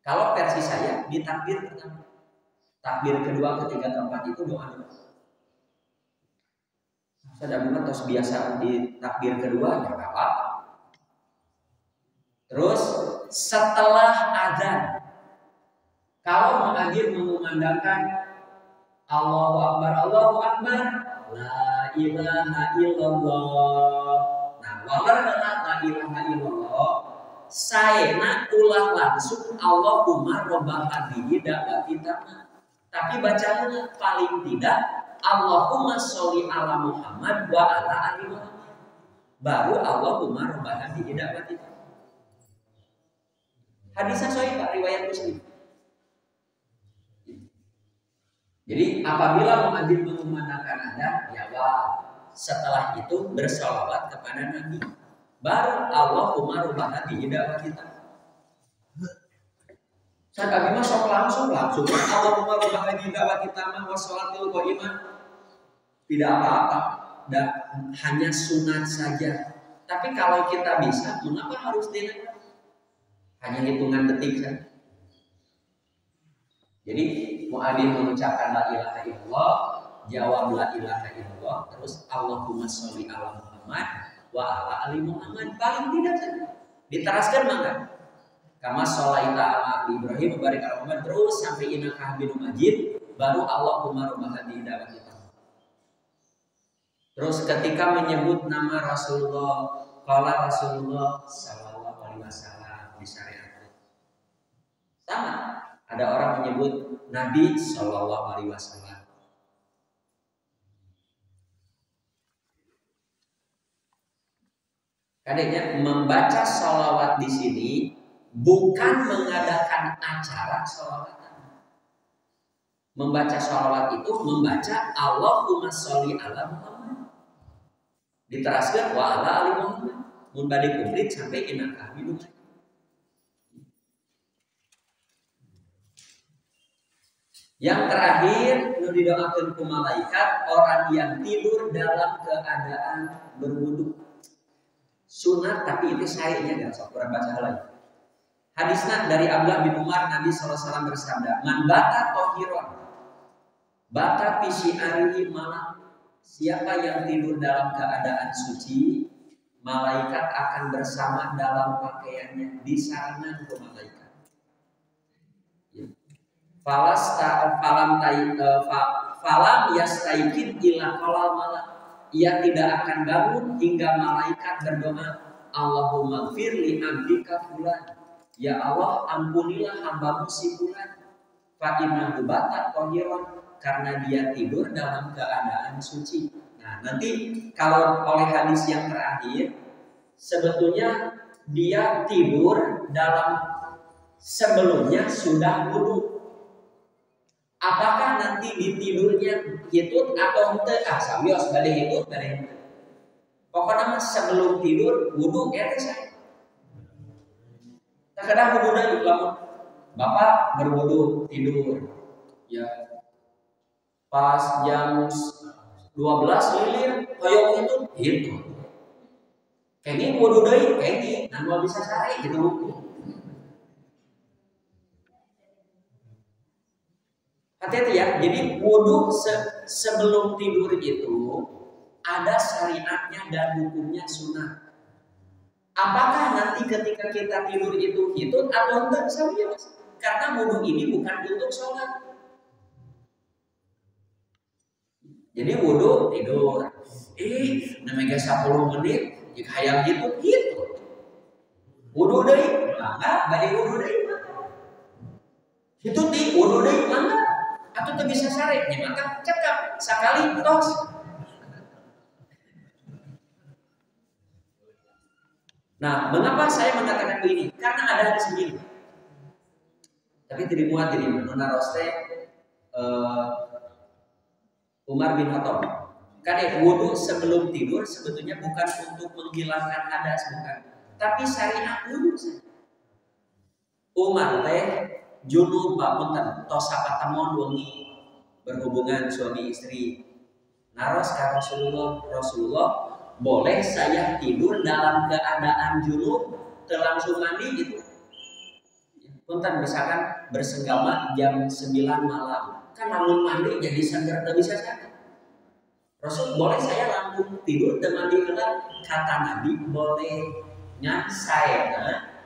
Kalau versi saya di takbir pertama. Takbir kedua, ketiga, keempat itu doa. Saya bilang terus biasa di takbir kedua ya apa. Terus setelah azan, kalau muadzin mengumandangkan Allahu Akbar, Allahu Akbar, la ilaha illallah. Nah, walau la ilaha illallah, saena ulah langsung Allahumma rabbal hadhihi da'watina. Tapi bacaannya paling tidak Allahumma sholli ala Muhammad wa ala ali Muhammad. Baru Allahumma rabbal hadhihi da'watina. Hadisnya sahih Pak, riwayat Muslim. Jadi apabila muadzin mengumandangkan adzan, ya setelah itu bersalawat kepada Nabi. Baru Allahumma rabbal hadhihi da'watina. Saat Nabi masuk langsung Allahumma rabbal hadhihi da'watina wa sholatil qa'imah. Tidak apa-apa, dan hanya sunat saja. Tapi kalau kita bisa, mengapa harus dinaikkan? Hanya hitungan detik saja. Jadi muadzin mengucapkan la ilaha illallah, jawab la ilaha illallah, terus Allahumma sholli ala Muhammad wa ala ali Muhammad, paling tidak saja. Diteraskan mangga. Kama sholaita ala Ibrahim wa barik ala Muhammad, terus sampai innaka Hamidum Majid, baru Allahumma rabbal hadhihi da'watina. Terus ketika menyebut nama Rasulullah, qala Rasulullah sallallahu alaihi wasallam di syariat. Sama, ada orang menyebut Nabi sallallahu alaihi wasallam. Kadangnya membaca sholawat di sini bukan mengadakan acara sholawatan. Membaca sholawat itu membaca Allahumma sholli ala Muhammad. Diteraskan wa ala ali Muhammad. Mun bade komplit sampai innaka Hamidum Majid. Yang terakhir didoakan ku malaikat orang yang tidur dalam keadaan berwudu. Sunat tapi itu sayanya enggak sok kurang baca lagi. Hadisna dari Abdullah bin Umar, Nabi SAW bersabda, "Man bata tohiron, bata pisiarihi malam." Siapa yang tidur dalam keadaan suci, malaikat akan bersama dalam pakaiannya, di sana ke malaikat. Falam yastaikin illa qalal malam. Ia tidak akan bangun hingga malaikat berdoa, "Allahumma gfir li abdika fulan." Ya Allah, ampunilah hambamu si fulan. Fa innahu bata tohiron, karena dia tidur dalam keadaan suci. Nah, nanti kalau oleh hadis yang terakhir, sebetulnya dia tidur dalam sebelumnya sudah wudu. Apakah nanti di tidurnya hitut atau henteu? Sawios bade hitut bade henteu. Pokoknya sebelum tidur wudu eta saya. Kadang wudu deui lamun Bapak berwudu tidur. Ya. Pas jam 12 lilir hoyong itu. Kayaknya wudu deui, kayaknya anu bisa sare gitu. Hati-hati ya. Jadi wudu sebelum tidur itu ada syariatnya dan hukumnya sunnah. Apakah nanti ketika kita tidur itu hitut atau enggak? Karena wudu ini bukan untuk sholat. Jadi wudu tidur. Namanya 10 menit, jika hayang hitut. Wudu deui, mangga bade wudu deui. Hitut di wudu deui mangga. Atau teu bisa sare, nya maka cekap sakali tos. Nah, mengapa saya mengatakan begini? Karena ada hadis begini. Tapi tidak muat jadi menurut roste Umar bin Khattab. Karena wudu sebelum tidur sebetulnya bukan untuk menghilangkan hadas, bukan. Tapi syariat wudu saja. Umar teh junub papunten tos sapatemon wengi berhubungan suami istri. Naros ka Rasulullah, boleh saya tidur dalam keadaan junub, langsung mandi gitu. Punten misalkan bersenggama jam 9 malam, kan lamun mandi jadi seger teu bisa saja. Rasul, boleh saya langsung tidur dan mandi heula? Kata Nabi, boleh. Nya saya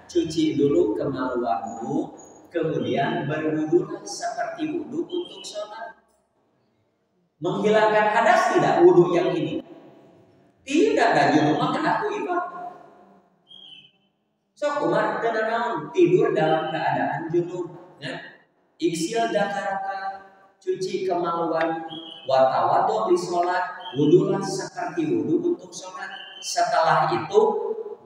cuci dulu kemaluanmu, kemudian berwudu seperti wudu untuk sholat. Menghilangkan hadas tidak wudu yang ini? Tidak, dan junub mah aku ibadah. Sok Umar kena naon tidur dalam keadaan junub, ya. Iksil dakaraka, cuci kemaluan, watawadu di sholat, wudulah seperti wudu untuk sholat. Setelah itu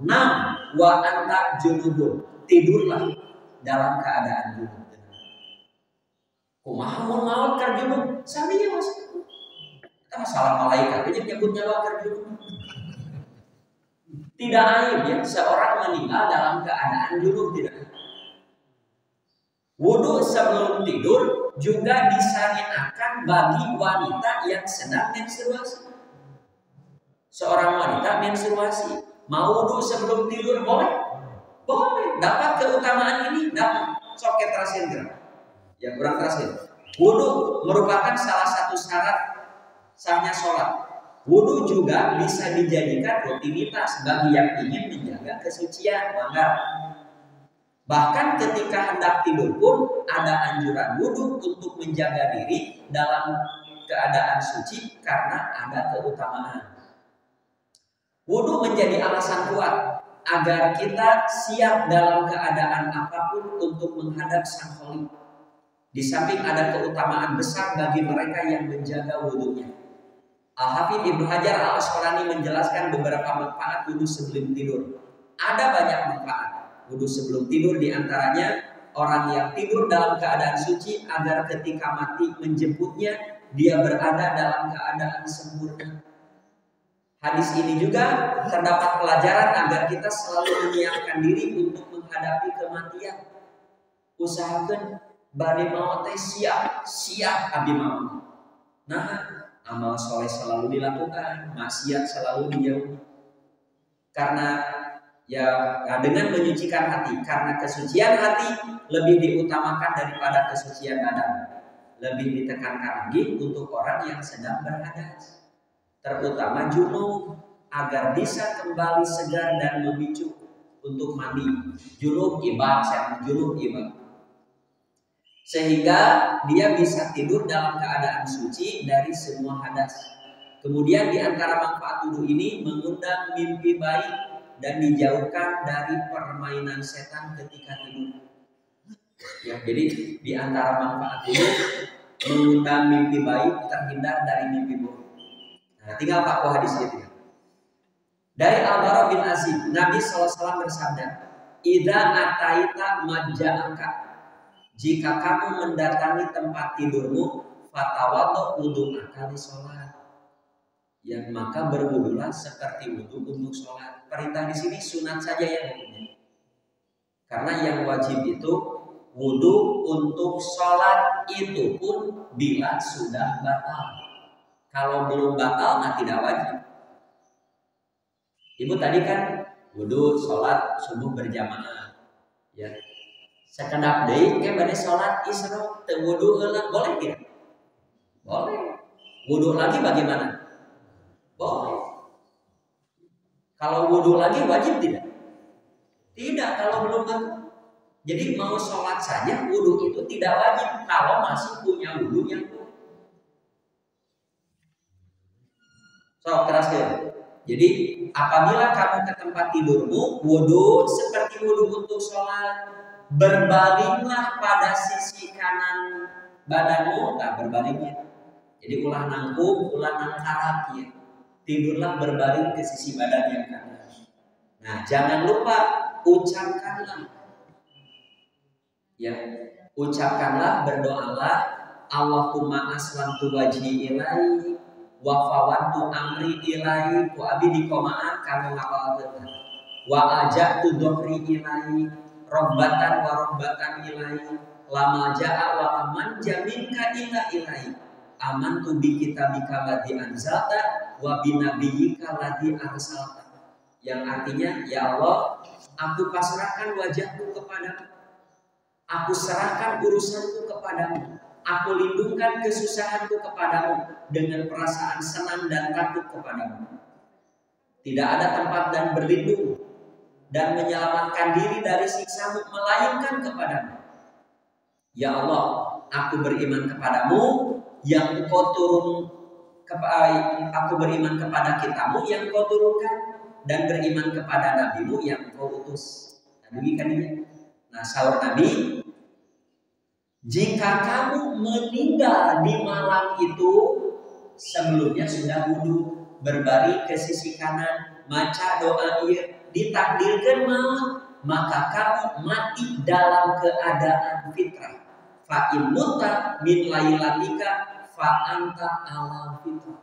nam wa anta junubun, tidurlah dalam keadaan junub. Kumaha mun maot keur junub? Saminya Mas. Kita masalah malaikat aja nyebutnya wakar junub. Tidak aib ya seorang meninggal dalam keadaan junub, tidak. Wudu sebelum tidur juga disyariatkan bagi wanita yang sedang menstruasi. Seorang wanita menstruasi mau wudu sebelum tidur boleh? Boleh. Dapat keutamaan ini? Dapat. Soket terasendra. Ya kurang terasin. Wudu merupakan salah satu syarat sahnya sholat. Wudu juga bisa dijadikan rutinitas bagi yang ingin menjaga kesucian. Maka bahkan ketika hendak tidur pun ada anjuran wudu untuk menjaga diri dalam keadaan suci karena ada keutamaan. Wudu menjadi alasan kuat agar kita siap dalam keadaan apapun untuk menghadap Sang Khalik. Di samping ada keutamaan besar bagi mereka yang menjaga wudunya. Al-Hafidz Ibnu Hajar Al-Asqalani menjelaskan beberapa manfaat wudu sebelum tidur. Ada banyak manfaat wudu sebelum tidur, diantaranya orang yang tidur dalam keadaan suci agar ketika mati menjemputnya dia berada dalam keadaan sempurna. Hadis ini juga terdapat pelajaran agar kita selalu menyiapkan diri untuk menghadapi kematian. Usahakan bade maot teh siap abdi maut. Nah, amal soleh selalu dilakukan, maksiat selalu dijauhi. Karena dengan menyucikan hati, karena kesucian hati lebih diutamakan daripada kesucian badan. Lebih ditekankan lagi untuk orang yang sedang berhadas, terutama junub, agar bisa kembali segar dan memicu untuk mandi. Junub ibad, sehingga dia bisa tidur dalam keadaan suci dari semua hadas. Kemudian di antara manfaat wudhu ini mengundang mimpi baik dan dijauhkan dari permainan setan ketika tidur. Ya, jadi di antara manfaat wudhu mengundang mimpi baik, terhindar dari mimpi buruk. Nah, tinggal paku hadisnya tinggal. Dari Al-Bara bin Azib, Nabi SAW bersabda, "Idza ataita majja'aka," jika kamu mendatangi tempat tidurmu, fatawaddo wudu'aka li sholat, ya maka berwudulah seperti wudu untuk sholat. Perintah di sini sunat saja ya hukumnya, karena yang wajib itu wudu untuk sholat, itu pun bila sudah batal. Kalau belum batal, nah tidak wajib. Ibu tadi kan wudu sholat subuh berjamaah, ya. Sekedap deui ke bade sholat isra teu wudu heula, boleh tidak? Boleh. Wudu lagi bagaimana? Boleh. Kalau wudu lagi wajib tidak? Tidak, kalau belum batal. Jadi mau sholat saja wudu itu tidak wajib kalau masih punya wudu yang kuat. So, keras ya. Jadi apabila kamu ke tempat tidurmu, wudu seperti wudu untuk sholat, berbalinglah pada sisi kanan badanmu, tak berbalingnya. Jadi ulah nangkung, ulah nangkarak ya. Tidurlah berbaring ke sisi badan yang kanan. Nah, jangan lupa ucapkanlah, ya, ucapkanlah, berdoalah, Allahumma aslamtu wajhi ilaihi wa fawwadtu amri ilaihi, ku abi di komaan kanu ngapalkeun, wa ajatu dhuhri ilaihi robbatan wa robbatan ilaihi, lama jaa wa aman jaminka illa ilaihi, amantu bi kitabika ladzi anzalta wa bi nabiyyika ladzi arsalta. Yang artinya, ya Allah, aku pasrahkan wajahku kepadamu, aku serahkan urusanku kepadamu, aku lindungkan kesusahanku kepadamu dengan perasaan senang dan takut kepadamu. Tidak ada tempat dan berlindung dan menyelamatkan diri dari siksamu melainkan kepadamu. Ya Allah, aku beriman kepadamu yang Engkau aku beriman kepada kitabmu yang Engkau turunkan, dan beriman kepada nabimu yang Engkau utus. Nah, demikian ini. Nah, sahur Nabi, jika kamu meninggal di malam itu, sebelumnya sudah wudu, berbaring ke sisi kanan, maca doa ieu, ditakdirkan maut, maka kamu mati dalam keadaan fitrah. Fa in mutta min lailatika fa anta ala fitrah.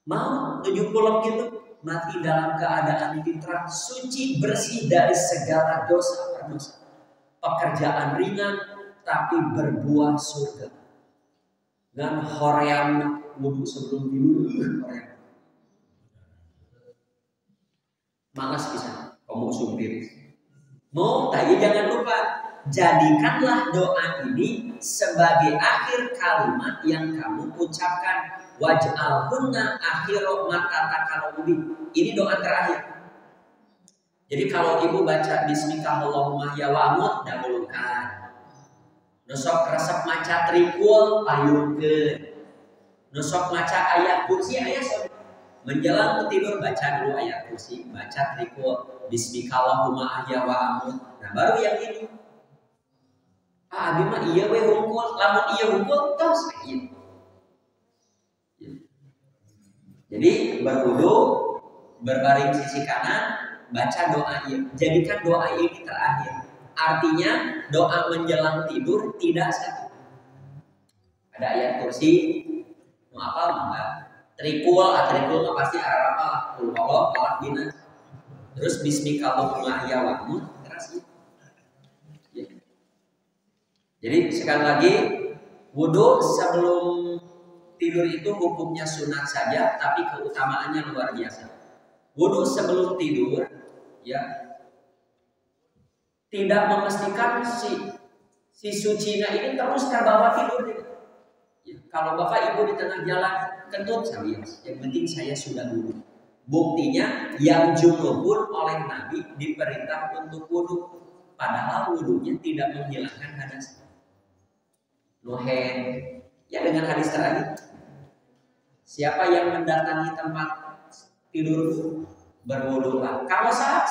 Mau 70 gitu, mati dalam keadaan fitrah, suci, bersih dari segala dosa perdosa, pekerjaan ringan tapi berbuah surga. Dan hoream wudu sebelum tidur, hoream malas bisa kamu sumpir. Mau tadi jangan lupa, jadikanlah doa ini sebagai akhir kalimat yang kamu ucapkan. Waj'alhunna akhiru mata takalubi. Ini doa terakhir. Jadi kalau ibu baca bismika Allahumma ya wa'amut, dahulukan. Nusok resep maca trikul, payungkeun. Nusok maca ayat kursi, ayat menjelang tidur baca dulu ayat kursi, baca trikul, bismika Allahumma ya wa'amut. Nah baru yang ini. Abi mah iya we hungkul, lamun iya hungkul tos ieu. Jadi berwudu, berbaring sisi kanan, baca doa ini. Jadikan doa ini terakhir. Artinya doa menjelang tidur tidak satu. Ada ayat kursi, mau apa enggak? Trikul pasti arah apa? Qul huwallahu ahad bina. Terus bismika Allahumma ya wa'mut, terus ya. Jadi sekali lagi, wudu sebelum tidur itu hukumnya sunat saja, tapi keutamaannya luar biasa. Wudu sebelum tidur ya tidak memastikan si sucinya ini terus terbawa tidur. Ya, kalau bapak ibu di tengah jalan kentut serius, yang penting saya sudah wudu. Buktinya yang junub pun oleh Nabi diperintah untuk wudu, padahal wudunya tidak menghilangkan hadas. Nuhen, ya dengan hadis terakhir, siapa yang mendatangi tempat tidur berwudulah. Kalau saat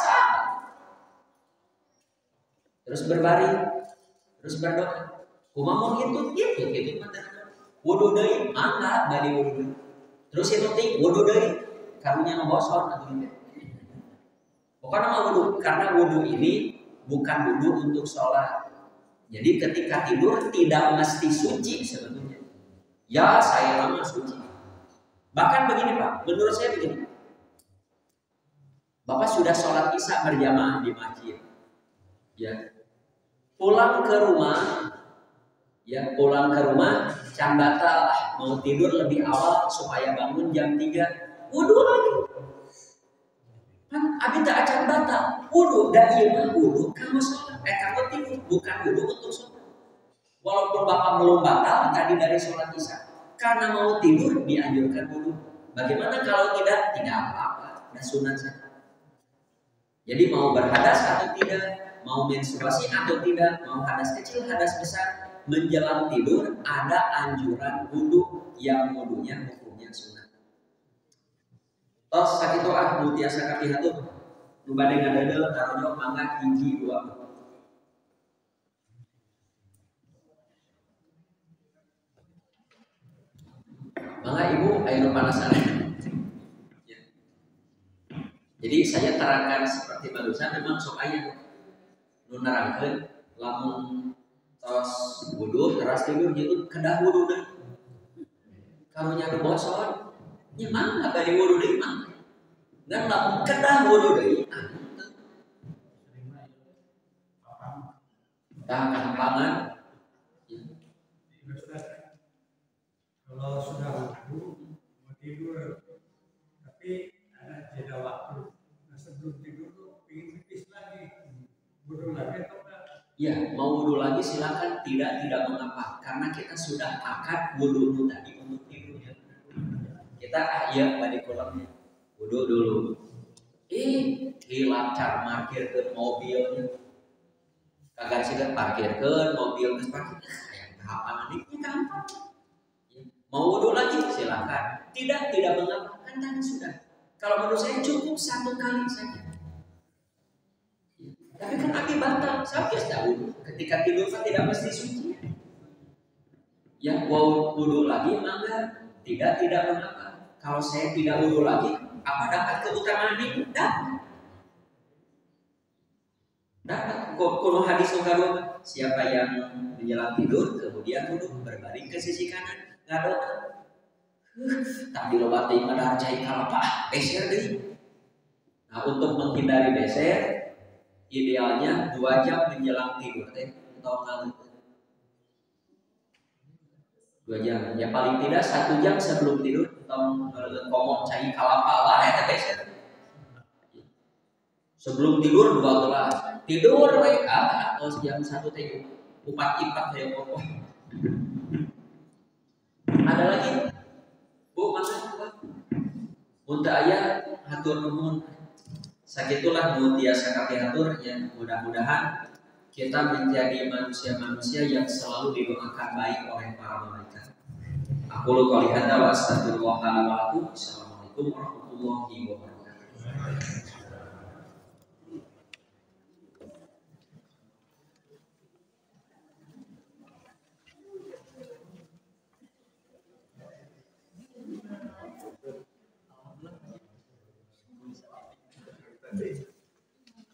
terus berbaring, terus berdoa. Kumaha gitu wudu deui, mangga bari wudu deui. Terus itu ting wudu deui, karunya ngobosor atuh gitu. Bukan nama wudu, karena wudu ini bukan wudu untuk sholat. Jadi ketika tidur tidak mesti suci sebetulnya. Ya saya lama suci. Bahkan begini Pak, menurut saya begini. Bapak sudah sholat isya berjamaah di masjid. Ya. Pulang ke rumah, can batal mau tidur lebih awal supaya bangun jam 3, wudu lagi. Kan abi tak acan batal, wudu dan ieu wudu kamu sholat, kamu tidur, bukan wudu untuk sholat. Walaupun bapak belum batal tadi dari sholat isya, karena mau tidur dianjurkan wudu. Bagaimana kalau tidak? Tidak apa-apa, dan sunat saja. Jadi mau berhadas atau tidak, mau menstruasi atau tidak, mau hadas kecil, hadas besar, menjelang tidur ada anjuran wudu yang wudunya hukumnya sunat. Tos sakitu nu tiasa kapihatur, nu bade ngadadel karonyo mangga hiji 2. Mangga ibu aya penasaran. Ya. Jadi saya terangkan seperti barusan, memang sok aya nu nerangkeun lamun tos wudu teras tidur gitu kedah wudu deui. Karunya nu bosor, nya mangga bari wudu deui mangga. Ngan lamun kedah wudu deui, kampangan. Kalau sudah wudu mau tidur, tapi ada jeda waktu. Nah sebelum tidur tuh ingin pipis lagi, wudu lagi atau enggak? Ya, mau wudu lagi silakan, tidak mengapa, karena kita sudah akad wudu tadi untuk tidur. Kita ya balik kolamnya, wudu dulu. Hilang cara parkir ke mobilnya, kagak sih parkir ke mobil ke parkir, kayak kapan ini gampang. Mau wudu lagi silakan, tidak mengapa, kan tadi sudah. Kalau menurut saya cukup 1 kali saja. Tapi kan akibatnya saya sudah wudu. Ketika tidur kan tidak mesti suci. Ya mau wudu lagi mangga, tidak mengapa. Kalau saya tidak wudu lagi, apa dapat keutamaan ini? Dapat. Kalau hadis nomor 2, siapa yang menjelang tidur kemudian wudu berbaring ke sisi kanan, ngadoa. Tak dilobat teh ada cai kalapa, beser deui. Nah, untuk menghindari beser, idealnya 2 jam menjelang tidur teh atau ngaleut. 2 jam. Ya paling tidak 1 jam sebelum tidur atau ngomong cai kalapa lah eta beser. Sebelum tidur 2 gelas. Tidur we atau jam 1 teh 4 kayak pokok. Ada lagi? Bu, mana Pak? Munta aya hatur nuhun. Sakitulah nu tiasa kapihatur, yang mudah-mudahan kita menjadi manusia-manusia yang selalu didoakan baik oleh para malaikat. Aku lu qouli hadza wa astaghfirullah li wa lakum. Assalamualaikum warahmatullahi wabarakatuh.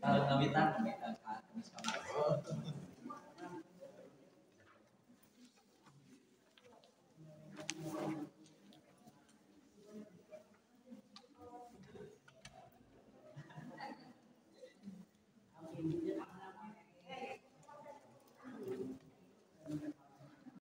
Kalau nabi tak